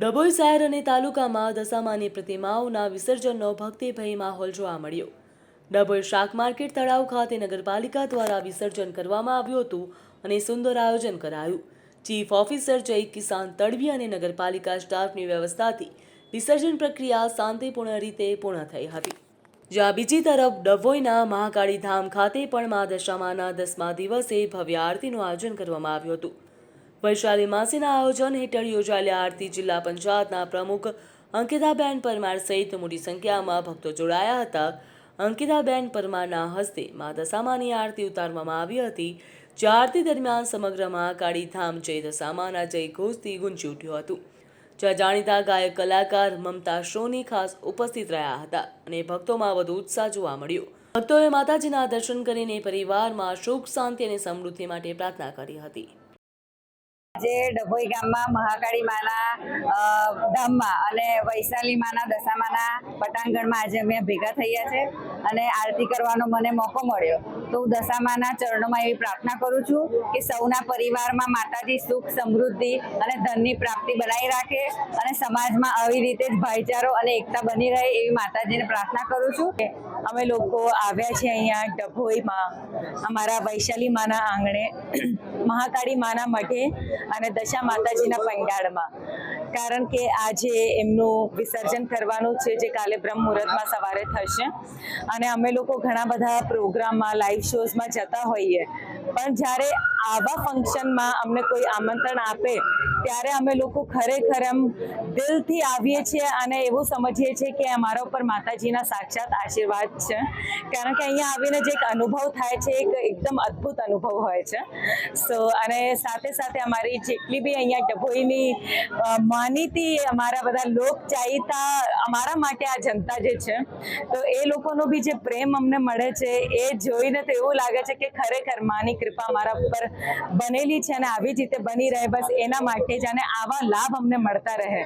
ડભોઈ શહેર અને તાલુકામાં દશામાની પ્રતિમાઓના વિસર્જનનો ભક્તિભય માહોલ જોવા મળ્યો। ડભોઈ શાક માર્કેટ તળાવ ખાતે નગરપાલિકા દ્વારા વિસર્જન કરવામાં આવ્યું હતું અને સુંદર આયોજન કરાયું। ચીફ ઓફિસર જય કિસાન તડવી અને નગરપાલિકા સ્ટાફની વ્યવસ્થાથી વિસર્જન પ્રક્રિયા શાંતિપૂર્ણ રીતે પૂર્ણ થઈ હતી। જ્યાં બીજી તરફ ડભોઈના મહાકાળી ધામ ખાતે પણ મા દશામાના 10મા દિવસે ભવ્ય આરતીનું આયોજન કરવામાં આવ્યું હતું। વૈશાલી માસીના આયોજન હેઠળ યોજાયેલી આરતી જિલ્લા પંચાયતના પ્રમુખ અંકિતાબેન પરમાર સહિત મોટી સંખ્યામાં ભક્તો જોડાયા હતા। અંકિતાબેન પરમારના હસ્તે મા દશામાની આરતી ઉતારવામાં આવી હતી। જે આરતી દરમિયાન સમગ્ર મહાકાળી ધામ જય દશામાના જય ઘોષથી ગુંજી ઉઠ્યું હતું। જ્યાં જાણીતા ગાયક કલાકાર મમતા સોની ખાસ ઉપસ્થિત રહ્યા હતા અને ભક્તોમાં વધુ ઉત્સાહ જોવા મળ્યો। ભક્તોએ માતાજીના દર્શન કરીને પરિવારમાં સુખ શાંતિ અને સમૃદ્ધિ માટે પ્રાર્થના કરી હતી। આજે ડભોઈ ગામમાં મહાકાળી માના ધામમાં અને વૈશાલી માના દશામાના પટાંગણમાં આજે અમે ભેગા થયા છે અને આરતી કરવાનો મને મોકો મળ્યો। તો હું દશામાના ચરણોમાં એવી પ્રાર્થના કરું છું કે સૌના પરિવારમાં માતાજી સુખ સમૃદ્ધિ અને ધનની પ્રાપ્તિ બનાવી રાખે અને સમાજમાં આવી રીતે જ ભાઈચારો અને એકતા બની રહે એવી માતાજીને પ્રાર્થના કરું છું। અમે લોકો આવ્યા છે અહીંયા ડભોઈમાં અમારા વૈશાલી માના આંગણે મહાકાળી માના મઢે અને દશા માતાજીના પંડાળમાં, કારણ કે આજે એમનું વિસર્જન કરવાનું છે જે કાલે બ્રહ્મ મુહૂર્તમાં સવારે થશે અને અમે લોકો ઘણા બધા પ્રોગ્રામમાં લાઈવ શોઝમાં જતા હોઈએ, પણ જ્યારે આવા ફંક્શનમાં અમને કોઈ આમંત્રણ આપે ત્યારે અમે લોકો ખરેખર એમ દિલથી આવીએ છીએ અને એવું સમજીએ છીએ કે અમારા ઉપર માતાજીના સાક્ષાત આશીર્વાદ છે, કારણ કે અહીંયા આવીને જે એક અનુભવ થાય છે એક એકદમ અદ્ભુત અનુભવ હોય છે। અને સાથે સાથે અમારી જેટલી બી અહીંયા ડભોઈની માનીતી અમારા બધા લોક ચાહિતા અમારા માટે આ જનતા જે છે, તો એ લોકોનો બી જે પ્રેમ અમને મળે છે એ જોઈને તો એવું લાગે છે કે ખરેખર માની કૃપા અમારા ઉપર બનેલી છે અને આવી જ રીતે બની રહે, બસ એના માટે જ અને આવા લાભ અમને મળતા રહે।